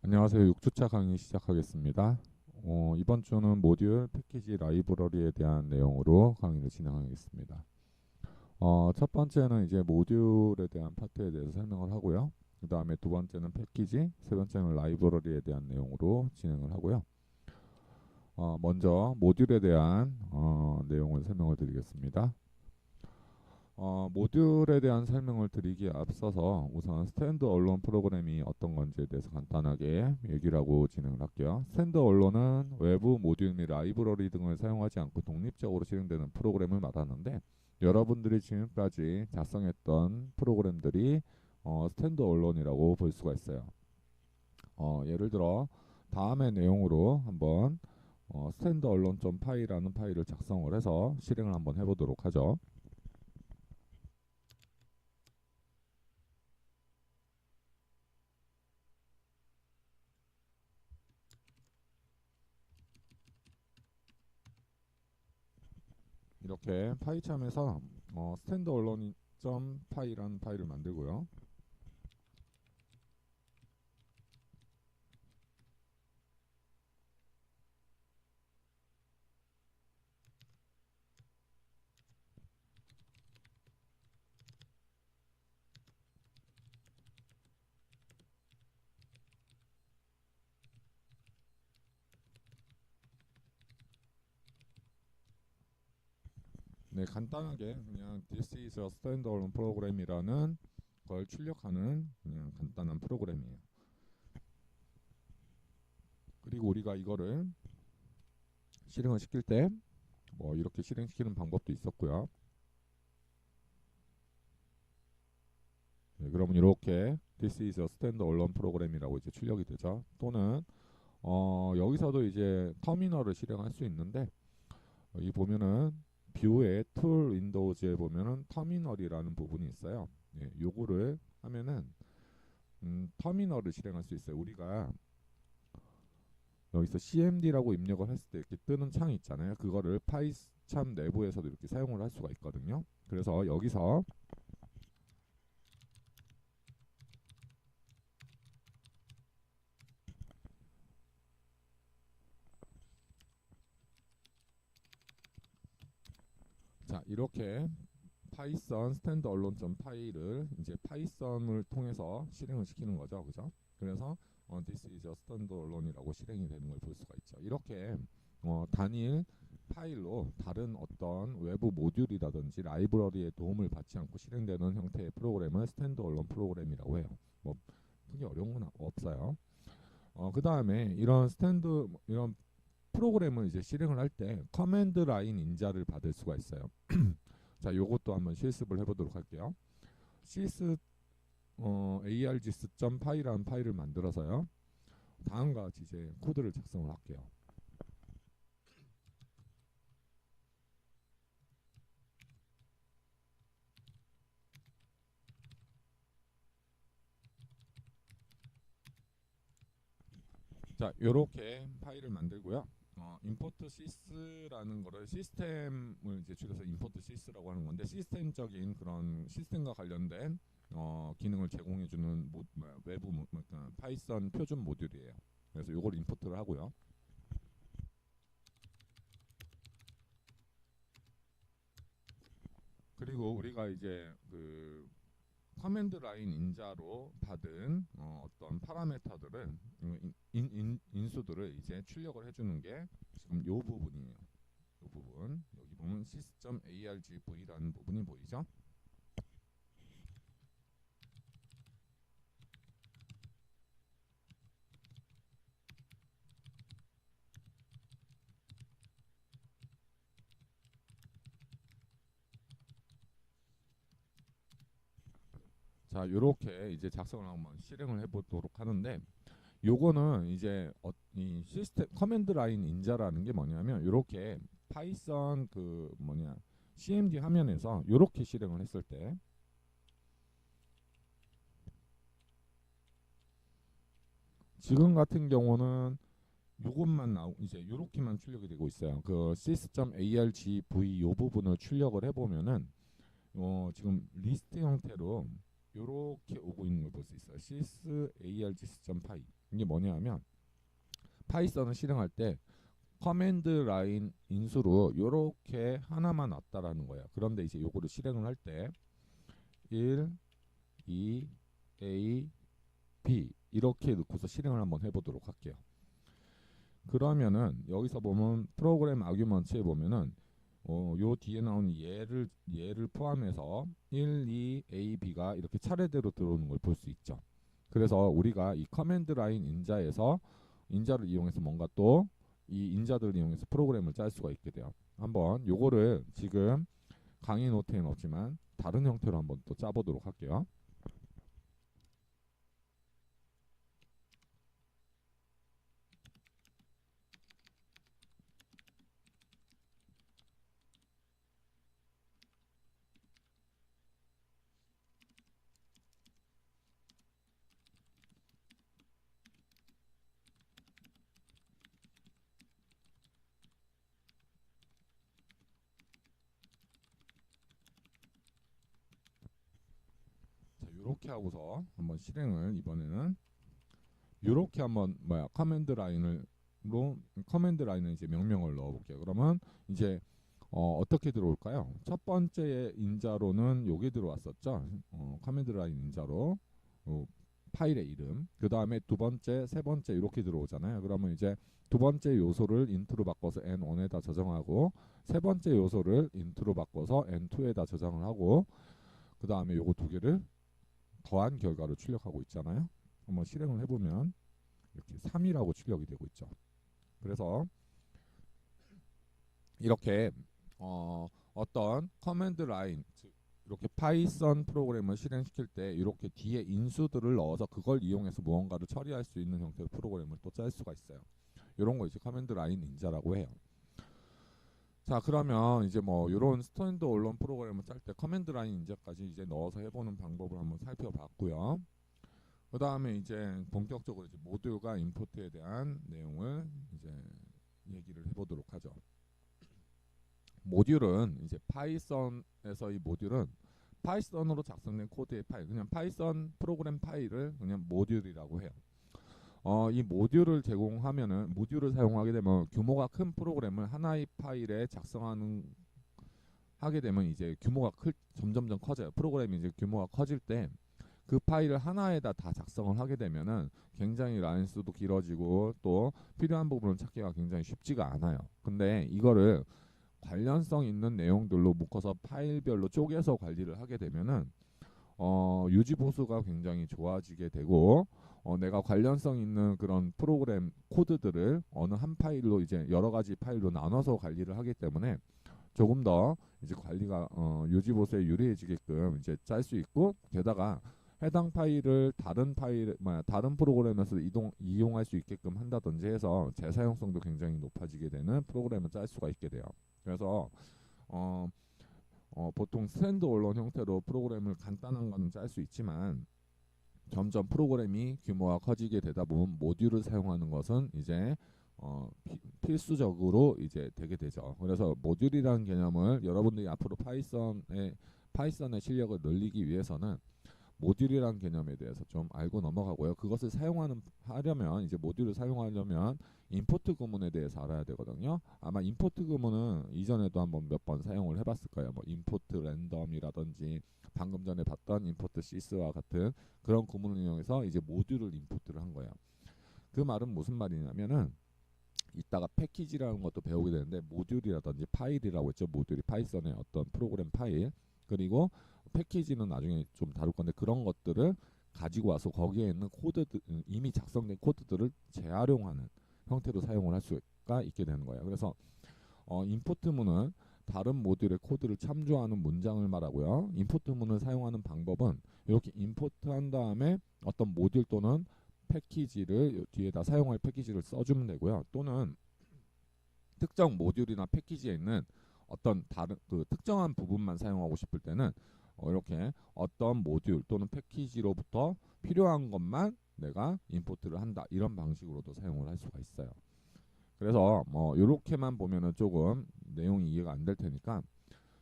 안녕하세요. 6주차 강의 시작하겠습니다. 이번 주는 모듈 패키지 라이브러리에 대한 내용으로 강의를 진행하겠습니다. 첫 번째는 이제 모듈에 대한 파트에 대해서 설명을 하고요. 그 다음에 두 번째는 패키지, 세 번째는 라이브러리에 대한 내용으로 진행을 하고요. 먼저 모듈에 대한 내용을 설명을 드리겠습니다. 모듈에 대한 설명을 드리기에 앞서서 우선 스탠드 언론 프로그램이 어떤 건지에 대해서 간단하게 얘기를 하고 진행을 할게요. 스탠드 언론은 외부 모듈 및 라이브러리 등을 사용하지 않고 독립적으로 실행되는 프로그램을 말하는데, 여러분들이 지금까지 작성했던 프로그램들이 스탠드 언론이라고 볼 수가 있어요. 예를 들어 다음의 내용으로 한번 스탠드 언론.py라는 파일을 작성을 해서 실행을 한번 해보도록 하죠. 이렇게 파이참에서 스탠드 언론 점 파이라는 파일을 만들고요. 네, 간단하게 그냥 This is a standalone program이라는 걸 출력하는 그냥 간단한 프로그램이에요. 그리고 우리가 이거를 실행을 시킬 때 뭐 이렇게 실행시키는 방법도 있었고요. 네, 그러면 이렇게 This is a standalone program이라고 이제 출력이 되죠. 또는 여기서도 이제 터미널을 실행할 수 있는데, 여기 보면은 뷰의 툴 윈도우즈에 보면은 터미널이라는 부분이 있어요. 예, 요거를 하면은 터미널을 실행할 수 있어요. 우리가 여기서 cmd라고 입력을 했을 때 이렇게 뜨는 창이 있잖아요. 그거를 파이참 내부에서도 이렇게 사용을 할 수가 있거든요. 그래서 여기서 자, 이렇게 파이썬 스탠드 언론 파이를 이제 파이썬을 통해서 실행을 시키는 거죠. 그죠? 그래서 this is a stand alone이라고 실행이 되는 걸 볼 수가 있죠. 이렇게 단일 파일로 다른 어떤 외부 모듈이라든지 라이브러리의 도움을 받지 않고 실행되는 형태의 프로그램을 스탠드 언론 프로그램이라고 해요. 뭐 크게 어려운 건 없어요. 그 다음에 이런 프로그램을 이제 실행을 할 때 커맨드 라인 인자를 받을 수가 있어요. 자, 요것도 한번 실습을 해보도록 할게요. sys args.py라는 파일을 만들어서요. 다음과 같이 이제 코드를 작성을 할게요. 자, 요렇게 파일을 만들고요. import sys라는 거를 시스템을 이제 줄여서 import sys라고 하는 건데, 시스템적인 그런 시스템과 관련된 기능을 제공해주는 외부 그러니까 파이썬 표준 모듈이에요. 그래서 요걸 임포트를 하고요. 그리고 우리가 이제 그 커맨드 라인 인자로 받은 어떤 파라메터들을 인수들을 이제 출력을 해주는 게 지금 요 부분이에요. 요 부분 여기 보면 sys.argv라는 부분이 보이죠? 자, 요렇게 이제 작성을 한번 실행을 해보도록 하는데, 요거는 이제 이 시스템 커맨드 라인 인자라는 게 뭐냐면, 요렇게 파이썬 그 뭐냐 cmd 화면에서 요렇게 실행을 했을 때, 지금 같은 경우는 요것만 이제 요렇게만 출력이 되고 있어요. 그 sys.argv 요 부분을 출력을 해보면은 지금 리스트 형태로 요렇게 오고 있는 걸 볼 수 있어요. sys args.py. 이게 뭐냐면 파이썬을 실행할 때 커맨드 라인 인수로 요렇게 하나만 왔다라는 거야. 그런데 이제 요거를 실행을 할 때 1, 2, A, B 이렇게 넣고서 실행을 한번 해보도록 할게요. 그러면은 여기서 보면 프로그램 아규먼트에 보면은 요 뒤에 나오는 얘를 포함해서 1, 2, A, B가 이렇게 차례대로 들어오는 걸 볼 수 있죠. 그래서 우리가 이 커맨드 라인 인자에서 인자를 이용해서 뭔가 또 이 인자들을 이용해서 프로그램을 짤 수가 있게 돼요. 한번 요거를 지금 강의 노트에는 없지만 다른 형태로 한번 또 짜보도록 할게요. 자, 요렇게 하고서 한번 실행을 이번에는 요렇게 한번 커맨드 라인을 이제 명령을 넣어볼게요. 그러면 이제 어떻게 들어올까요? 첫 번째 인자로는 요게 들어왔었죠. 커맨드 라인 인자로 파일의 이름. 그 다음에 두 번째, 세 번째 이렇게 들어오잖아요. 그러면 이제 두 번째 요소를 인트로 바꿔서 n1에다 저장하고 세 번째 요소를 인트로 바꿔서 n2에다 저장을 하고 그 다음에 요거 두 개를 더한 결과를 출력하고 있잖아요. 한번 실행을 해보면 이렇게 3이라고 출력이 되고 있죠. 그래서 이렇게 어떤 커맨드 라인 이렇게 파이썬 프로그램을 실행시킬 때 이렇게 뒤에 인수들을 넣어서 그걸 이용해서 무언가를 처리할 수 있는 형태의 프로그램을 또 짤 수가 있어요. 이런 거 이제 커맨드 라인 인자라고 해요. 자, 그러면 이제 뭐 이런 스탠드 언론 프로그램을 짤 때 커맨드 라인 인자까지 이제 넣어서 해보는 방법을 한번 살펴봤고요. 그 다음에 이제 본격적으로 이제 모듈과 임포트에 대한 내용을 이제 얘기를 해보도록 하죠. 모듈은 이제 파이썬에서 이 모듈은 파이썬으로 작성된 코드의 파일, 그냥 파이썬 프로그램 파일을 그냥 모듈이라고 해요. 이 모듈을 제공하면은 모듈을 사용하게 되면 규모가 큰 프로그램을 하나의 파일에 하게 되면 이제 규모가 점점점 커져요. 프로그램이 이제 규모가 커질 때 그 파일을 하나에다 다 작성을 하게 되면은 굉장히 라인 수도 길어지고 또 필요한 부분을 찾기가 굉장히 쉽지가 않아요. 근데 이거를 관련성 있는 내용들로 묶어서 파일별로 쪼개서 관리를 하게 되면은 유지 보수가 굉장히 좋아지게 되고 내가 관련성 있는 그런 프로그램 코드들을 어느 한 파일로 이제 여러 가지 파일로 나눠서 관리를 하기 때문에 조금 더 이제 관리가 유지 보수에 유리해지게끔 이제 짤 수 있고 게다가 해당 파일을 다른 프로그램에서 이용할 수 있게끔 한다든지 해서 재사용성도 굉장히 높아지게 되는 프로그램을 짤 수가 있게 돼요. 그래서 보통 스탠드 언론 형태로 프로그램을 간단한 거는 짤 수 있지만 점점 프로그램이 규모가 커지게 되다 보면 모듈을 사용하는 것은 이제 필수적으로 이제 되게 되죠. 그래서 모듈이라는 개념을 여러분들이 앞으로 파이썬의 실력을 늘리기 위해서는 모듈이라는 개념에 대해서 좀 알고 넘어가고요. 그것을 하려면 이제 모듈을 사용하려면 임포트 구문에 대해서 알아야 되거든요. 아마 임포트 구문은 이전에도 한번 몇 번 사용을 해봤을 거예요. 뭐 임포트 랜덤이라든지 방금 전에 봤던 임포트 시스와 같은 그런 구문을 이용해서 이제 모듈을 임포트를 한 거예요. 그 말은 무슨 말이냐면은 이따가 패키지라는 것도 배우게 되는데 모듈이라든지 파일이라고 했죠. 모듈이 파이썬의 어떤 프로그램 파일 그리고 패키지는 나중에 좀 다룰 건데 그런 것들을 가지고 와서 거기에 있는 이미 작성된 코드들을 재활용하는 형태로 사용을 할 수가 있게 되는 거예요. 그래서 임포트문은 다른 모듈의 코드를 참조하는 문장을 말하고요. 임포트문을 사용하는 방법은 이렇게 임포트한 다음에 어떤 모듈 또는 패키지를 뒤에다 사용할 패키지를 써주면 되고요. 또는 특정 모듈이나 패키지에 있는 어떤 다른 특정한 부분만 사용하고 싶을 때는 이렇게 어떤 모듈 또는 패키지로부터 필요한 것만 내가 임포트를 한다 이런 방식으로도 사용을 할 수가 있어요. 그래서 뭐 이렇게만 보면은 조금 내용이 이해가 안 될 테니까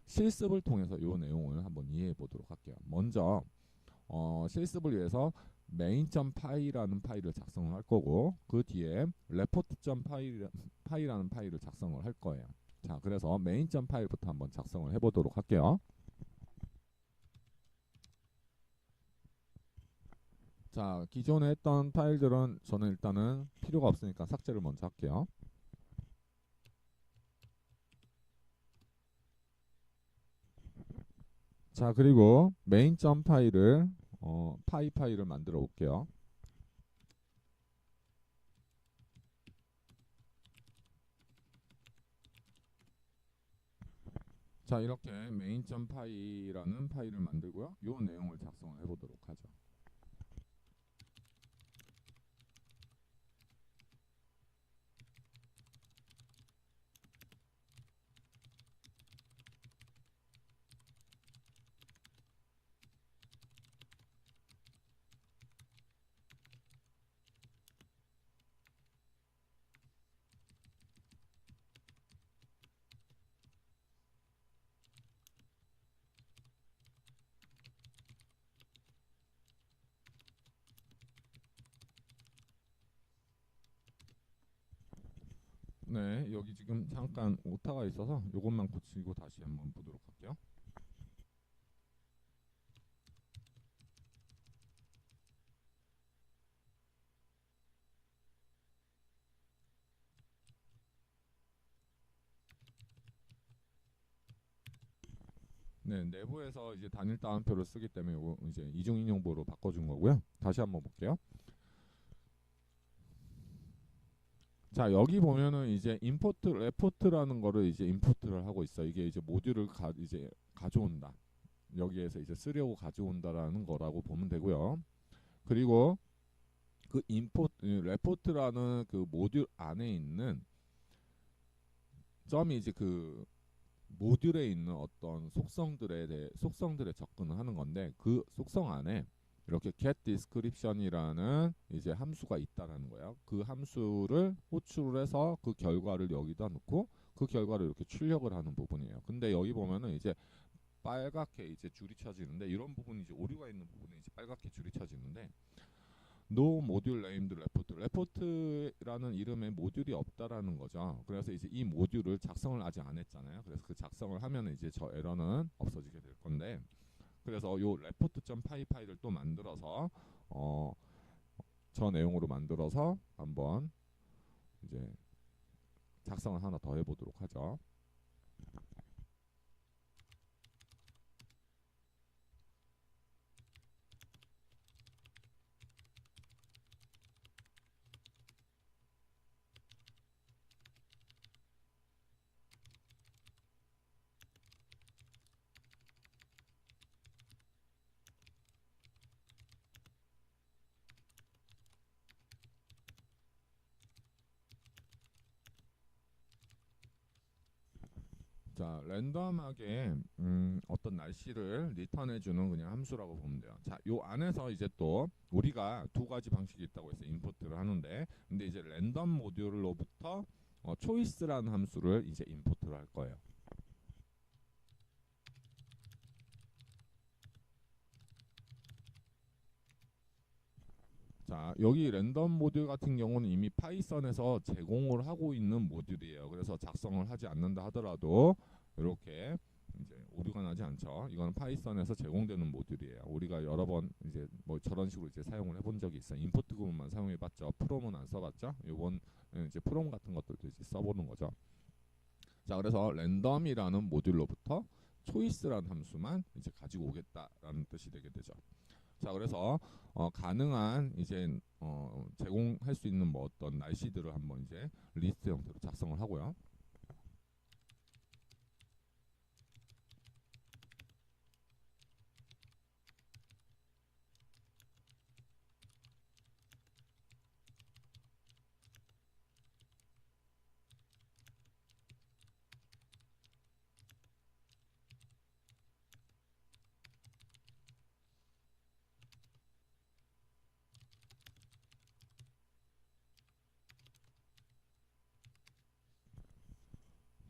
실습을 통해서 이 내용을 한번 이해해 보도록 할게요. 먼저 실습을 위해서 main.py라는 파일을 작성을 할 거고 그 뒤에 report.py라는 파일을 작성을 할 거예요. 자, 그래서 main.py부터 한번 작성을 해보도록 할게요. 자, 기존에 했던 파일들은 저는 일단은 필요가 없으니까 삭제를 먼저 할게요. 자, 그리고 main.py를 파이를 만들어 볼게요. 자, 이렇게 main.py라는 파일을 만들고요. 이 내용을 작성을 해보도록 하죠. 네, 여기 지금 잠깐 오타가 있어서 이것만 고치고 다시 한번 보도록 할게요. 네, 내부에서 이제 단일 따옴표를 쓰기 때문에 이거 이제 이중인용보로 바꿔준 거고요. 다시 한번 볼게요. 자, 여기 보면은 이제 임포트 레포트라는 거를 이제 임포트를 하고 있어. 이게 이제 모듈을 이제 가져온다. 여기에서 이제 쓰려고 가져온다라는 거라고 보면 되고요. 그리고 그 레포트라는 그 모듈 안에 있는 점이 이제 그 모듈에 있는 어떤 속성들에 접근을 하는 건데 그 속성 안에 이렇게 get description이라는 이제 함수가 있다라는 거예요. 그 함수를 호출을 해서 그 결과를 여기다 넣고 그 결과를 이렇게 출력을 하는 부분이에요. 근데 여기 보면은 이제 빨갛게 이제 줄이 쳐지는데 이런 부분이 이제 오류가 있는 부분에 이제 빨갛게 줄이 쳐지는데 no module named 레포트라는 이름의 모듈이 없다라는 거죠. 그래서 이제 이 모듈을 작성을 아직 안 했잖아요. 그래서 그 작성을 하면 이제 저 에러는 없어지게 될 건데 그래서 요 report.py 파일을 또 만들어서 저 내용으로 만들어서 한번 이제 작성을 하나 더 해보도록 하죠. 자, 랜덤하게 어떤 날씨를 리턴해주는 그냥 함수라고 보면 돼요. 자, 요 안에서 이제 또 우리가 두 가지 방식이 있다고 해서 임포트를 하는데, 근데 이제 랜덤 모듈로부터 초이스라는 함수를 이제 임포트를 할 거예요. 자, 여기 랜덤 모듈 같은 경우는 이미 파이썬에서 제공을 하고 있는 모듈이에요. 그래서 작성을 하지 않는다 하더라도 이렇게 이제 오류가 나지 않죠. 이거는 파이썬에서 제공되는 모듈이에요. 우리가 여러 번 이제 뭐 저런 식으로 이제 사용을 해본 적이 있어요. 임포트 구문만 사용해봤죠. 프롬은 안 써봤죠. 요번 이제 프롬 같은 것들도 이제 써보는 거죠. 자, 그래서 랜덤이라는 모듈로부터 초이스라는 함수만 이제 가지고 오겠다라는 뜻이 되게 되죠. 자, 그래서 가능한 이제 제공할 수 있는 뭐 어떤 날씨들을 한번 이제 리스트 형태로 작성을 하고요.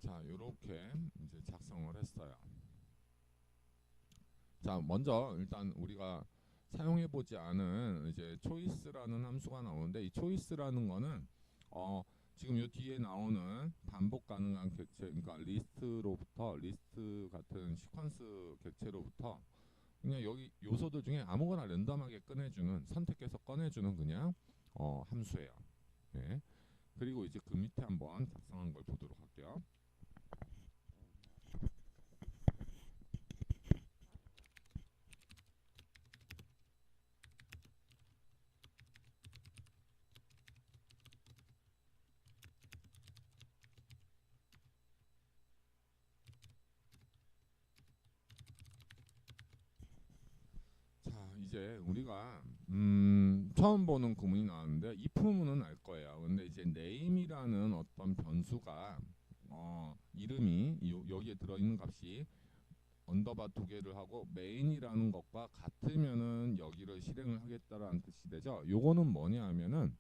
자, 요렇게 이제 작성을 했어요. 자, 먼저 일단 우리가 사용해보지 않은 이제 초이스라는 함수가 나오는데, 이 초이스라는 거는 지금 요 뒤에 나오는 반복 가능한 객체, 그러니까 리스트 같은 시퀀스 객체로부터 그냥 여기 요소들 중에 아무거나 랜덤하게 꺼내주는, 선택해서 꺼내주는 그냥 함수예요. 네. 그리고 이제 그 밑에 한번 작성한 걸 보도록 할게요. 자, 이제 우리가 처음 보는 구문이 나왔는데 if문은 알 거예요. 근데 이제 name이라는 어떤 변수가 이름이 여기에 들어있는 값이 언더바 두 개를 하고 main이라는 것과 같으면은 여기를 실행을 하겠다라는 뜻이 되죠. 요거는 뭐냐 하면은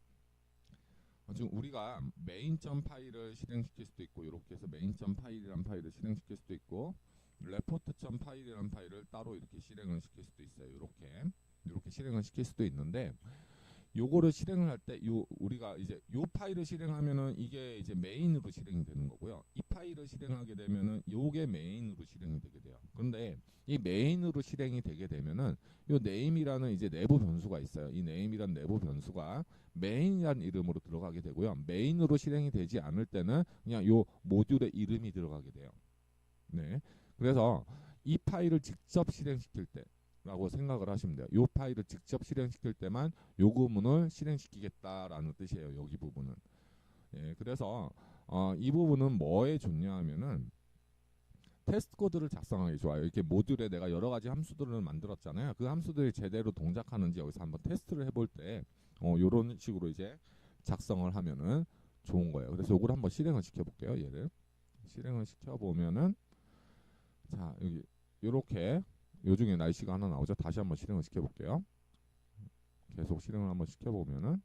지금 우리가 main.py를 파일을 실행시킬 수도 있고, 이렇게 해서 main.py이라는 파일을 실행시킬 수도 있고, report.py이라는 파일을 따로 이렇게 실행을 시킬 수도 있어요. 이렇게 실행을 시킬 수도 있는데, 요거를 실행을 할 때 우리가 이제 요 파일을 실행하면은 이게 이제 메인으로 실행이 되는 거고요. 이 파일을 실행하게 되면은 요게 메인으로 실행이 되게 돼요. 그런데 이 메인으로 실행이 되게 되면은 요 name이라는 이제 내부 변수가 있어요. 이 name이라는 내부 변수가 메인이라는 이름으로 들어가게 되고요. 메인으로 실행이 되지 않을 때는 그냥 요 모듈의 이름이 들어가게 돼요. 네. 그래서 이 파일을 직접 실행시킬 때 라고 생각을 하시면 돼요. 이 파일을 직접 실행시킬 때만 요 구문을 실행시키겠다라는 뜻이에요. 여기 부분은. 예, 그래서 이 부분은 뭐에 좋냐 하면은 테스트 코드를 작성하기 좋아요. 이렇게 모듈에 내가 여러 가지 함수들을 만들었잖아요. 그 함수들이 제대로 동작하는지 여기서 한번 테스트를 해볼 때 요런 식으로 이제 작성을 하면은 좋은 거예요. 그래서 요걸 한번 실행을 시켜볼게요. 얘를 실행을 시켜보면은 자, 여기 요렇게 요중에 날씨가 하나 나오죠. 다시 한번 실행을 시켜볼게요. 계속 실행을 한번 시켜보면은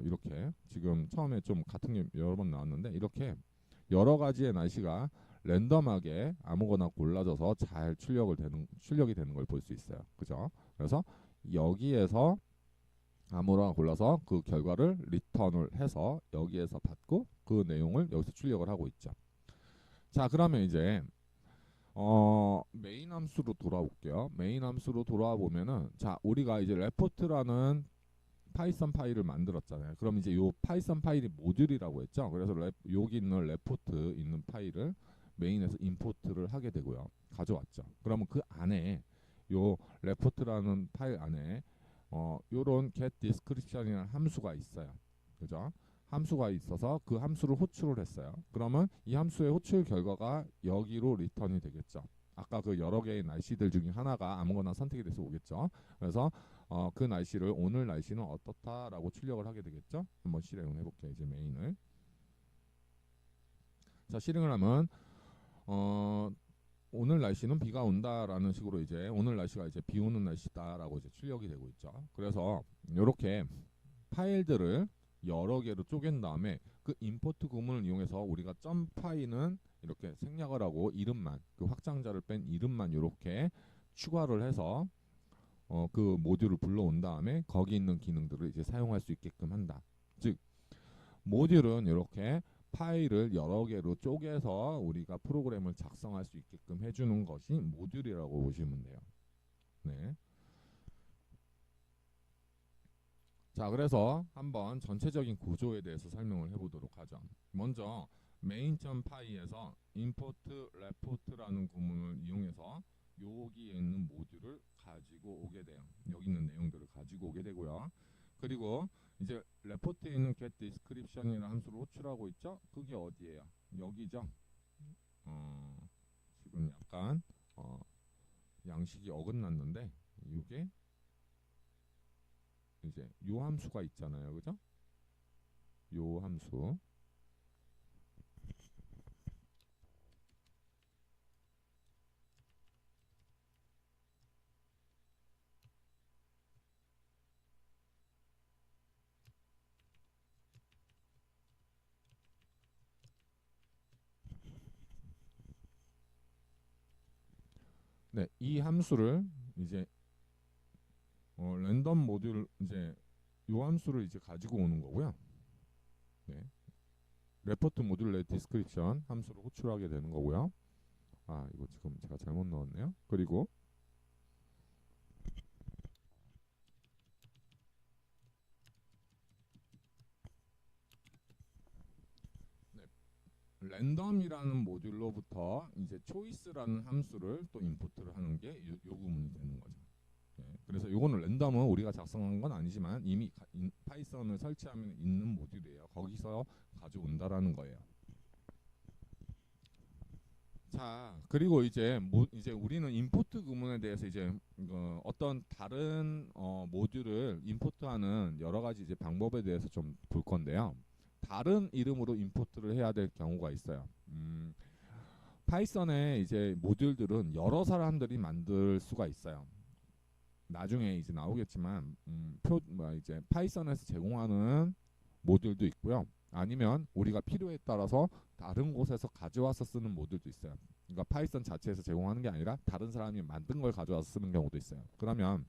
이렇게 지금 처음에 좀 같은 게 여러 번 나왔는데, 이렇게 여러 가지의 날씨가 랜덤하게 아무거나 골라져서 잘 출력이 되는 걸 볼 수 있어요. 그죠? 그래서 여기에서 아무거나 골라서 그 결과를 리턴을 해서 여기에서 받고 그 내용을 여기서 출력을 하고 있죠. 자, 그러면 이제 메인 함수로 돌아올게요. 메인 함수로 돌아와 보면은 자, 우리가 이제 레포트라는 파이썬 파일을 만들었잖아요. 그럼 이제 요 파이썬 파일이 모듈이라고 했죠. 그래서 여기 있는 레포트 있는 파일을 메인에서 임포트를 하게 되고요. 가져왔죠. 그러면 그 안에 요 레포트라는 파일 안에 요런 get description이라는 함수가 있어요. 그죠? 함수가 있어서 그 함수를 호출을 했어요. 그러면 이 함수의 호출 결과가 여기로 리턴이 되겠죠. 아까 그 여러 개의 날씨들 중에 하나가 아무거나 선택이 돼서 오겠죠. 그래서 그 날씨를 오늘 날씨는 어떻다라고 출력을 하게 되겠죠. 한번 실행을 해볼게요. 이제 메인을. 자, 실행을 하면 오늘 날씨는 비가 온다라는 식으로 이제 오늘 날씨가 이제 비 오는 날씨다라고 이제 출력이 되고 있죠. 그래서 이렇게 파일들을 여러 개로 쪼갠 다음에 그 임포트 구문을 이용해서 우리가 점 파일은 이렇게 생략을 하고 이름만, 그 확장자를 뺀 이름만 이렇게 추가를 해서 그 모듈을 불러온 다음에 거기 있는 기능들을 이제 사용할 수 있게끔 한다. 즉 모듈은 이렇게 파일을 여러 개로 쪼개서 우리가 프로그램을 작성할 수 있게끔 해주는 것이 모듈이라고 보시면 돼요. 네. 자, 그래서 한번 전체적인 구조에 대해서 설명을 해보도록 하죠. 먼저 main.py에서 import report라는 구문을 이용해서 여기에 있는 모듈을 가지고 오게 돼요. 여기 있는 내용들을 가지고 오게 되고요. 그리고 이제 레포트에 있는 get description이라는 함수를 호출하고 있죠. 그게 어디예요? 여기죠. 지금 약간 양식이 어긋났는데 이게 이제 요 함수가 있잖아요. 그죠? 요 함수. 네, 이 함수를 이제 랜덤 모듈 이제 요 함수를 이제 가지고 오는 거고요. 네. 레포트 모듈 내 디스크립션 함수를 호출하게 되는 거고요. 아, 이거 지금 제가 잘못 넣었네요. 그리고 네, 랜덤이라는 모듈로부터 이제 초이스라는 함수를 또 임포트를 하는 게 요 부분이 되는 거죠. 네, 그래서 요거는 랜덤은 우리가 작성한 건 아니지만 이미 파이썬을 설치하면 있는 모듈이에요. 거기서 가져온다라는 거예요. 자, 그리고 이제 우리는 임포트 구문에 대해서 이제 어떤 다른 모듈을 임포트하는 여러 가지 이제 방법에 대해서 좀 볼 건데요. 다른 이름으로 임포트를 해야 될 경우가 있어요. 파이썬의 이제 모듈들은 여러 사람들이 만들 수가 있어요. 나중에 이제 나오겠지만 이제 파이썬에서 제공하는 모듈도 있고요. 아니면 우리가 필요에 따라서 다른 곳에서 가져와서 쓰는 모듈도 있어요. 그러니까 파이썬 자체에서 제공하는 게 아니라 다른 사람이 만든 걸 가져와서 쓰는 경우도 있어요. 그러면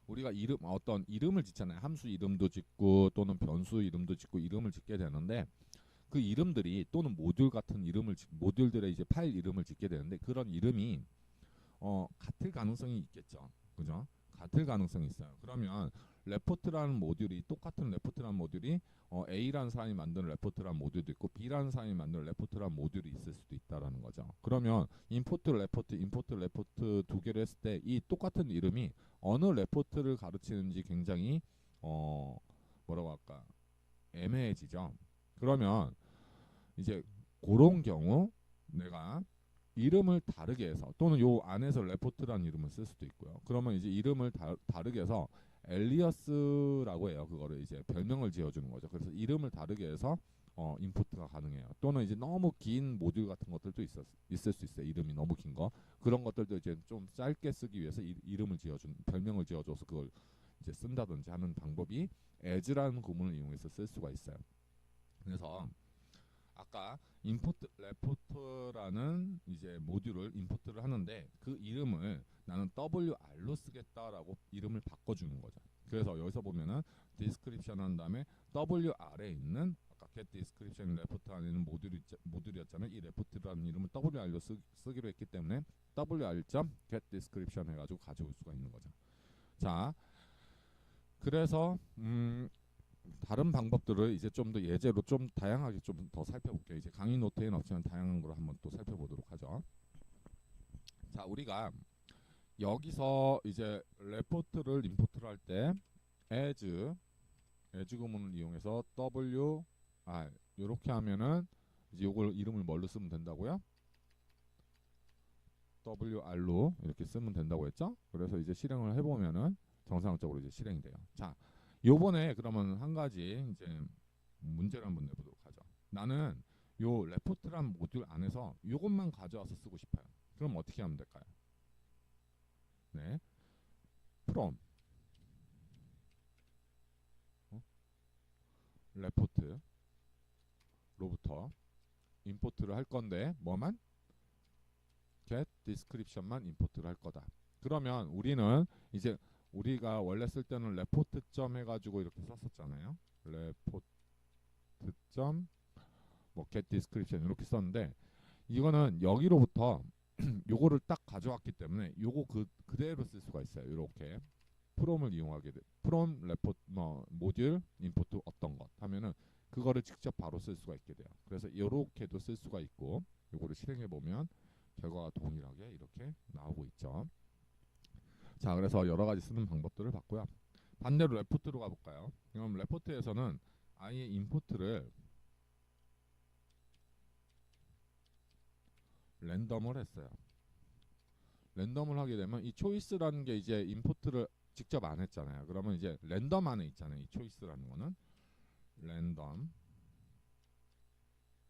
우리가 어떤 이름을 짓잖아요. 함수 이름도 짓고 또는 변수 이름도 짓고 이름을 짓게 되는데 그 이름들이 또는 모듈 같은 모듈들의 이제 파일 이름을 짓게 되는데 그런 이름이 같을 가능성이 있겠죠. 그죠? 같을 가능성이 있어요. 그러면 레포트라는 모듈이 똑같은 레포트라는 모듈이 A라는 사람이 만든 레포트라는 모듈도 있고 B라는 사람이 만든 레포트라는 모듈이 있을 수도 있다라는 거죠. 그러면 임포트 레포트 두 개를 했을 때 이 똑같은 이름이 어느 레포트를 가르치는지 굉장히 뭐라고 할까 애매해지죠. 그러면 이제 그런 경우 내가 이름을 다르게 해서 또는 요 안에서 레포트라는 이름을 쓸 수도 있고요. 그러면 이제 이름을 다르게 해서 엘리어스라고 해요. 그거를 이제 별명을 지어주는 거죠. 그래서 이름을 다르게 해서 임포트가 가능해요. 또는 이제 너무 긴 모듈 같은 것들도 있을 수 있어요. 이름이 너무 긴 거. 그런 것들도 이제 좀 짧게 쓰기 위해서 이름을 별명을 지어줘서 그걸 이제 쓴다든지 하는 방법이 as라는 구문을 이용해서 쓸 수가 있어요. 그래서 아까 임포트 레포트라는 이제 모듈을 임포트를 하는데 그 이름을 나는 WR로 쓰겠다라고 이름을 바꿔주는 거죠. 그래서 여기서 보면은 description 한 다음에 WR에 있는 아까 get description 레포트 안에 있는 모듈이었잖아요. 이 레포트라는 이름을 WR로 쓰기로 했기 때문에 WR.get description 해가지고 가져올 수가 있는 거죠. 자, 그래서 다른 방법들을 이제 좀 더 예제로 좀 다양하게 좀 더 살펴볼게요. 이제 강의 노트에는 없지만 다양한 걸 한번 또 살펴보도록 하죠. 자, 우리가 여기서 이제 레포트를 임포트를 할 때 as 구문을 이용해서 wr 이렇게 하면은 이제 요걸 이름을 뭘로 쓰면 된다고요? wr로 이렇게 쓰면 된다고 했죠? 그래서 이제 실행을 해보면은 정상적으로 이제 실행이 돼요. 자, 요번에 그러면 한 가지 이제 문제를 한번 내보도록 하죠. 나는 요 레포트란 모듈 안에서 요것만 가져와서 쓰고 싶어요. 그럼 어떻게 하면 될까요? 네, from 레포트로부터 임포트를 할 건데 뭐만? get description만 임포트를 할 거다. 그러면 우리는 이제 우리가 원래 쓸 때는 레포트 점 해가지고 이렇게 썼었잖아요. 레포트 점 뭐 get description 이렇게 썼는데 이거는 여기로부터 요거를 딱 가져왔기 때문에 요거 그대로 쓸 수가 있어요. 이렇게 from을 이용하게 돼. from 레포트 모듈 임포트 어떤 것 하면은 그거를 직접 바로 쓸 수가 있게 돼요. 그래서 이렇게도 쓸 수가 있고 요거를 실행해 보면 결과가 동일하게 이렇게 나오고 있죠. 자, 그래서 여러 가지 쓰는 방법들을 봤고요. 반대로 레포트로 가볼까요? 그럼 레포트에서는 아예 임포트를 랜덤을 했어요. 랜덤을 하게 되면 이 초이스라는 게 이제 임포트를 직접 안 했잖아요. 그러면 이제 랜덤 안에 있잖아요. 이 초이스라는 거는 랜덤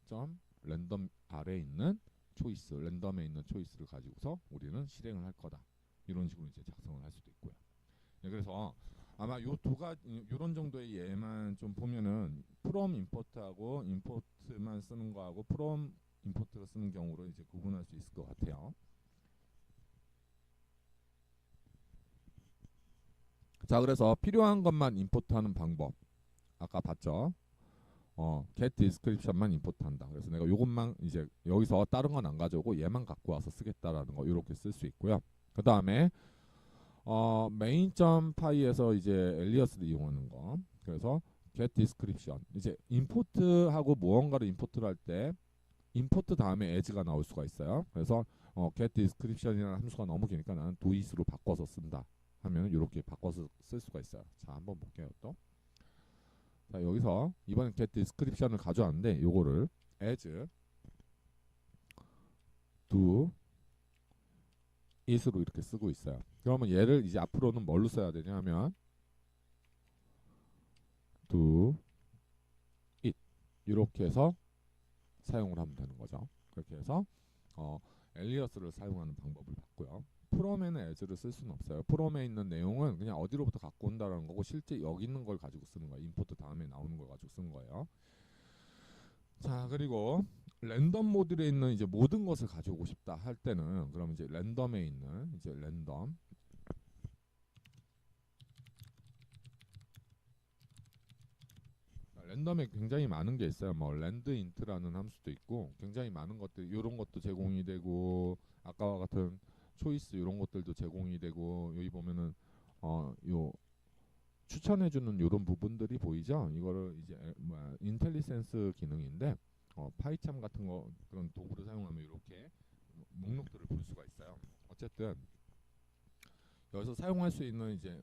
점 랜덤 아래에 있는 초이스, 랜덤에 있는 초이스를 가지고서 우리는 실행을 할 거다. 이런 식으로 이제 작성을 할 수도 있고요. 네, 그래서 아마 요 두 가지 요런 정도의 예만 좀 보면은 from 임포트하고 임포트만 쓰는 거하고 from 임포트를 쓰는 경우로 이제 구분할 수 있을 것 같아요. 자, 그래서 필요한 것만 임포트하는 방법 아까 봤죠? get description만 임포트한다. 그래서 내가 요것만 이제 여기서 다른 건 안 가져오고 얘만 갖고 와서 쓰겠다라는 거 이렇게 쓸 수 있고요. 그 다음에 main.py에서 이제 엘리어스를 이용하는 거. 그래서 get description 이제 임포트하고 무언가를 임포트를 할 때 임포트 다음에 as가 나올 수가 있어요. 그래서 get description이라는 함수가 너무 기니까 나는 do is로 바꿔서 쓴다 하면 이렇게 바꿔서 쓸 수가 있어요. 자, 한번 볼게요. 또 자, 여기서 이번엔 get description을 가져왔는데 요거를 as do it으로 이렇게 쓰고 있어요. 그러면 얘를 이제 앞으로는 뭘로 써야 되냐 하면 do it 이렇게 해서 사용을 하면 되는 거죠. 그렇게 해서 엘리어스를 사용하는 방법을 봤고요. 프롬에는 as를 쓸 수는 없어요. 프롬에 있는 내용은 그냥 어디로부터 갖고 온다라는 거고 실제 여기 있는 걸 가지고 쓰는 거예요. 임포트 다음에 나오는 걸 가지고 쓰는 거예요. 자, 그리고 랜덤 모듈에 있는 이제 모든 것을 가져오고 싶다 할 때는 그럼 이제 랜덤에 있는 이제 랜덤에 굉장히 많은 게 있어요. 뭐 랜드 인트라는 함수도 있고 굉장히 많은 것들 이런 것도 제공이 되고 아까와 같은 초이스 이런 것들도 제공이 되고 여기 보면은 요 추천해주는 이런 부분들이 보이죠? 이거를 이제 인텔리센스 기능인데 파이참 같은 거 그런 도구를 사용하면 이렇게 목록들을 볼 수가 있어요. 어쨌든 여기서 사용할 수 있는 이제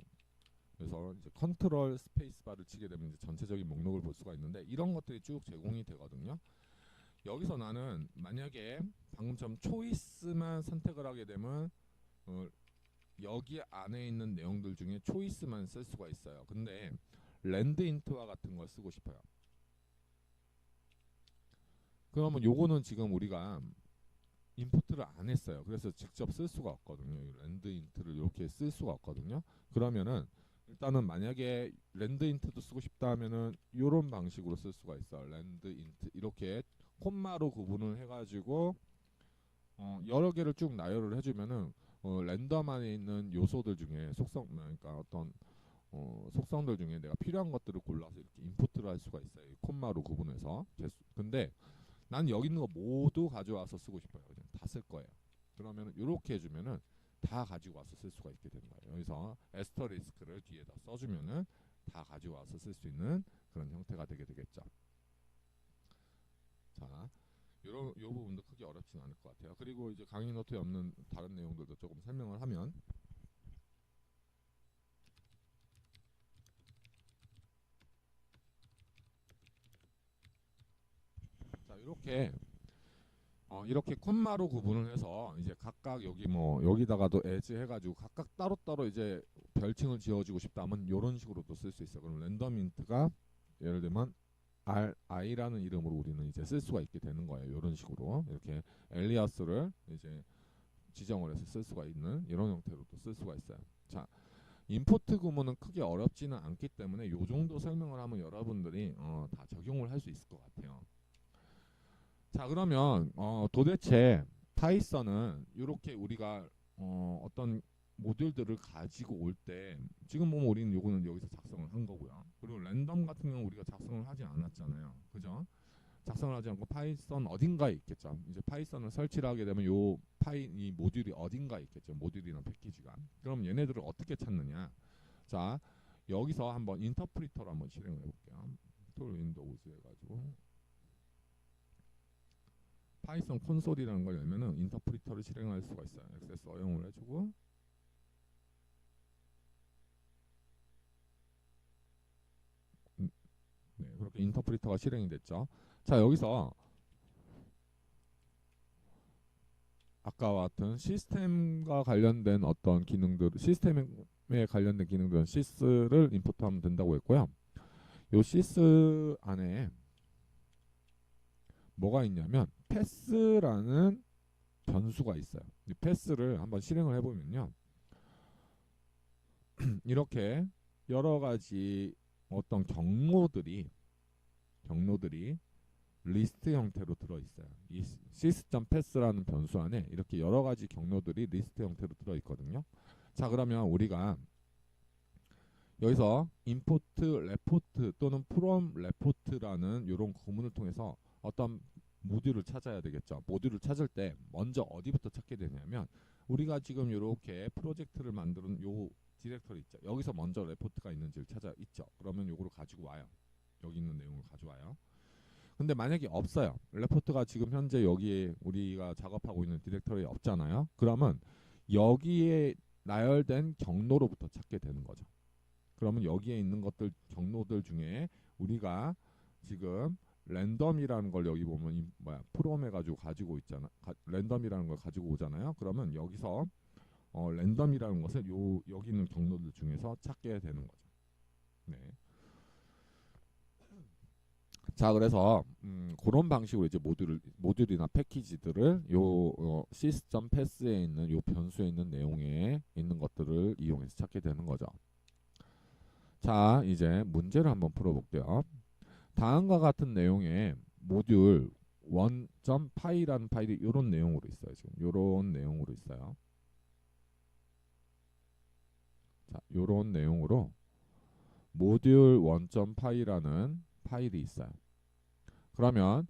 그래서 이제 컨트롤 스페이스 바를 치게 되면 이제 전체적인 목록을 볼 수가 있는데 이런 것들이 쭉 제공이 되거든요. 여기서 나는 만약에 방금처럼 초이스만 선택을 하게 되면 여기 안에 있는 내용들 중에 초이스만 쓸 수가 있어요. 근데 랜드 인트와 같은 걸 쓰고 싶어요. 그러면 요거는 지금 우리가 임포트를 안 했어요. 그래서 직접 쓸 수가 없거든요. 랜드 인트를 이렇게 쓸 수가 없거든요. 그러면은 일단은 만약에 랜드 인트도 쓰고 싶다 하면은 요런 방식으로 쓸 수가 있어요. 랜드 인트 이렇게 콤마로 구분을 해가지고 여러 개를 쭉 나열을 해주면은 랜덤 안에 있는 요소들 중에 속성 그러니까 어떤 속성들 중에 내가 필요한 것들을 골라서 이렇게 임포트를 할 수가 있어요. 콤마로 구분해서. 근데 난 여기 있는 거 모두 가져와서 쓰고 싶어요. 다 쓸 거예요. 그러면 이렇게 해주면은 다 가지고 와서 쓸 수가 있게 되는 거예요. 여기서 에스터리스크를 뒤에다 써주면은 다 가지고 와서 쓸 수 있는 그런 형태가 되게 되겠죠. 자, 요 부분도 크게 어렵진 않을 것 같아요. 그리고 이제 강의 노트에 없는 다른 내용들도 조금 설명을 하면 자, 이렇게 콤마로 구분을 해서 이제 각각 여기 뭐 여기다가도 as 해가지고 각각 따로따로 이제 별칭을 지어주고 싶다면 이런 식으로도 쓸 수 있어요. 그럼 랜덤 인트가 예를 들면 ri라는 이름으로 우리는 이제 쓸 수가 있게 되는 거예요. 이런 식으로 이렇게 엘리아스를 이제 지정을 해서 쓸 수가 있는 이런 형태로도 쓸 수가 있어요. 자, 임포트 구문은 크게 어렵지는 않기 때문에 이 정도 설명을 하면 여러분들이 다 적용을 할 수 있을 것 같아요. 자, 그러면 도대체 파이썬은 이렇게 우리가 어떤 모듈들을 가지고 올 때 지금 보면 우리는 요거는 여기서 작성을 한 거고요. 그리고 랜덤 같은 경우는 우리가 작성을 하지 않았잖아요. 그죠? 작성을 하지 않고 파이썬 어딘가에 있겠죠. 이제 파이썬을 설치를 하게 되면 이 모듈이 어딘가에 있겠죠. 모듈이나 패키지가. 그럼 얘네들을 어떻게 찾느냐? 자, 여기서 한번 인터프리터를 한번 실행을 해볼게요. 툴 윈도우즈 해가지고 파이썬 콘솔이라는 걸 열면은 인터프리터를 실행할 수가 있어요. 액세스 허용을 해주고 네, 그렇게 인터프리터가 실행이 됐죠. 자, 여기서 아까와 같은 시스템과 관련된 어떤 기능들, 시스템에 관련된 기능들은 시스를 임포트하면 된다고 했고요. 요 시스 안에 뭐가 있냐면 패스라는 변수가 있어요. 이 패스를 한번 실행을 해보면요. 이렇게 여러 가지 어떤 경로들이 리스트 형태로 들어있어요. 이 sys.pass라는 변수 안에 이렇게 여러 가지 경로들이 리스트 형태로 들어있거든요. 자, 그러면 우리가 여기서 import report 또는 from report라는 이런 구문을 통해서 어떤 모듈을 찾아야 되겠죠. 모듈을 찾을 때 먼저 어디부터 찾게 되냐면 우리가 지금 이렇게 프로젝트를 만드는 요 디렉터리 있죠. 여기서 먼저 레포트가 있는지를 찾아 있죠. 그러면 요거를 가지고 와요. 여기 있는 내용을 가져와요. 근데 만약에 없어요. 레포트가 지금 현재 여기에 우리가 작업하고 있는 디렉터리에 없잖아요. 그러면 여기에 나열된 경로로부터 찾게 되는 거죠. 그러면 여기에 있는 것들 경로들 중에 우리가 지금 랜덤이라는 걸 여기 보면 프롬 해가지고 가지고 있잖아. 랜덤이라는 걸 가지고 오잖아요. 그러면 여기서 랜덤이라는 것을 여기 있는 경로들 중에서 찾게 되는 거죠. 네. 자, 그래서 그런 방식으로 이제 모듈이나 패키지들을 시스템 패스에 있는 요 변수에 있는 내용에 있는 것들을 이용해서 찾게 되는 거죠. 자, 이제 문제를 한번 풀어볼게요. 다음과 같은 내용의 모듈 1.py라는 파일이 이런 내용으로 있어요. 지금 이런 내용으로 있어요. 자, 이런 내용으로 모듈 1.py라는 파일이 있어요. 그러면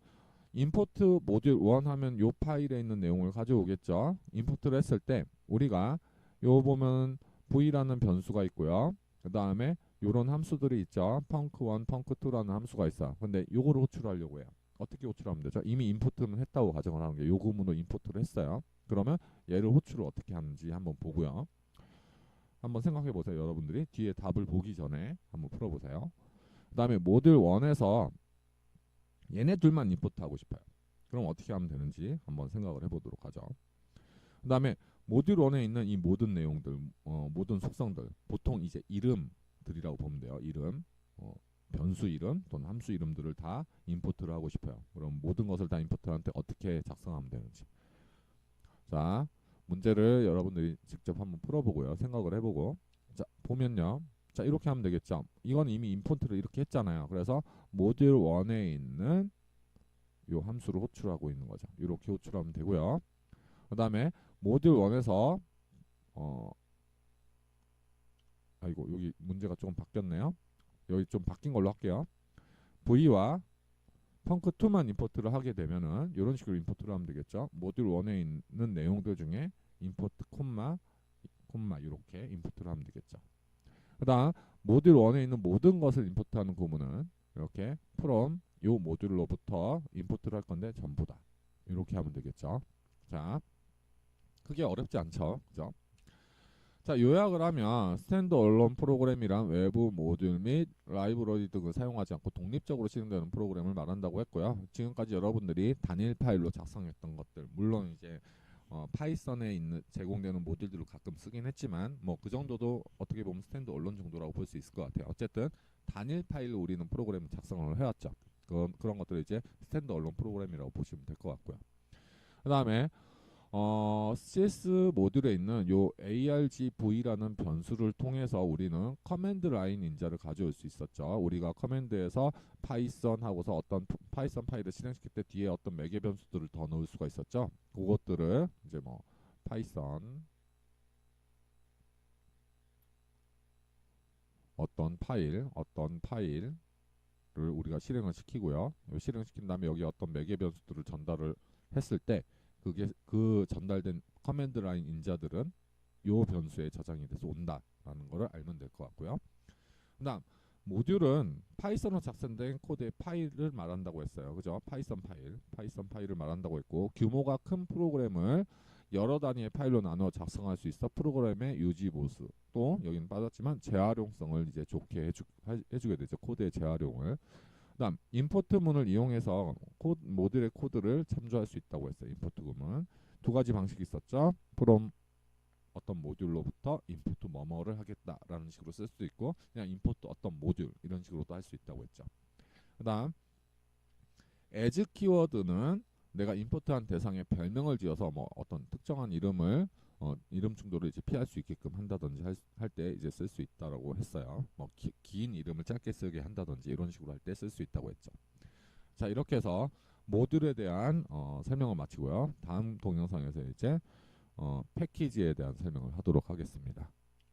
임포트 모듈 1 하면 요 파일에 있는 내용을 가져오겠죠. 임포트를 했을 때 우리가 요 보면 v라는 변수가 있고요. 그 다음에 요런 함수들이 있죠. 펑크1, 펑크2라는 함수가 있어요. 근데 요거를 호출하려고 해요. 어떻게 호출하면 되죠? 이미 임포트는 했다고 가정을 하는 게 요 구문으로 임포트를 했어요. 그러면 얘를 호출을 어떻게 하는지 한번 보고요. 한번 생각해 보세요. 여러분들이 뒤에 답을 보기 전에 한번 풀어보세요. 그 다음에 모듈 1에서 얘네 둘만 임포트 하고 싶어요. 그럼 어떻게 하면 되는지 한번 생각을 해보도록 하죠. 그 다음에 모듈 1에 있는 이 모든 내용들, 모든 속성들, 보통 이제 이름들이라고 보면 돼요. 이름, 변수 이름 또는 함수 이름들을 다 임포트를 하고 싶어요. 그럼 모든 것을 다 임포트할 때 어떻게 작성하면 되는지. 자, 문제를 여러분들이 직접 한번 풀어보고요. 생각을 해보고. 자, 보면요. 자, 이렇게 하면 되겠죠. 이건 이미 임포트를 이렇게 했잖아요. 그래서 모듈 1에 있는 요 함수를 호출하고 있는 거죠. 이렇게 호출하면 되고요. 그 다음에 모듈 1에서 아이고 여기 문제가 조금 바뀌었네요. 여기 좀 바뀐 걸로 할게요. v와 펑크2만 임포트를 하게 되면은 이런 식으로 임포트를 하면 되겠죠. 모듈 1에 있는 내용들 중에 임포트 콤마 이렇게 임포트를 하면 되겠죠. 그 다음 모듈 1에 있는 모든 것을 임포트하는 구문은 이렇게 from 요 모듈로부터 임포트를 할 건데 전부 다 이렇게 하면 되겠죠. 자, 크게 어렵지 않죠. 그죠? 자, 요약을 하면 스탠드얼론 프로그램이란 외부 모듈 및 라이브러리 등을 사용하지 않고 독립적으로 실행되는 프로그램을 말한다고 했고요. 지금까지 여러분들이 단일 파일로 작성했던 것들, 물론 이제 파이썬에 있는 제공되는 모듈들을 가끔 쓰긴 했지만 뭐 그 정도도 어떻게 보면 스탠드얼론 정도라고 볼 수 있을 것 같아요. 어쨌든 단일 파일로 우리는 프로그램을 작성을 해왔죠. 그런 것들을 이제 스탠드얼론 프로그램이라고 보시면 될 것 같고요. 그 다음에 CS 모듈에 있는 요 argv라는 변수를 통해서 우리는 커맨드 라인 인자를 가져올 수 있었죠. 우리가 커맨드에서 파이썬 하고서 어떤 파이썬 파일을 실행시킬 때 뒤에 어떤 매개 변수들을 더 넣을 수가 있었죠. 그것들을 이제 뭐 파이썬 어떤 파일을 우리가 실행을 시키고요. 실행시킨 다음에 여기 어떤 매개 변수들을 전달을 했을 때 그게 그 전달된 커맨드 라인 인자들은 요 변수에 저장이 돼서 온다라는 거를 알면 될 것 같고요. 그다음 모듈은 파이썬으로 작성된 코드의 파일을 말한다고 했어요. 그죠? 파이썬 파일을 말한다고 했고 규모가 큰 프로그램을 여러 단위의 파일로 나눠 작성할 수 있어 프로그램의 유지 보수 또 여기는 빠졌지만 재활용성을 이제 좋게 해주게 되죠. 코드의 재활용을. 그다음 임포트문을 이용해서 모듈의 코드를 참조할 수 있다고 했어요. 임포트문은 두 가지 방식이 있었죠. from 어떤 모듈로부터 임포트 뭐뭐를 하겠다라는 식으로 쓸 수도 있고 그냥 임포트 어떤 모듈 이런 식으로도 할 수 있다고 했죠. 그다음 as 키워드는 내가 임포트한 대상에 별명을 지어서 뭐 어떤 특정한 이름을 이름 충돌을 이제 피할 수 있게끔 한다든지 할 때 이제 쓸 수 있다라고 했어요. 뭐 긴 이름을 짧게 쓰게 한다든지 이런 식으로 할 때 쓸 수 있다고 했죠. 자, 이렇게 해서 모듈에 대한 설명을 마치고요. 다음 동영상에서 이제 패키지에 대한 설명을 하도록 하겠습니다.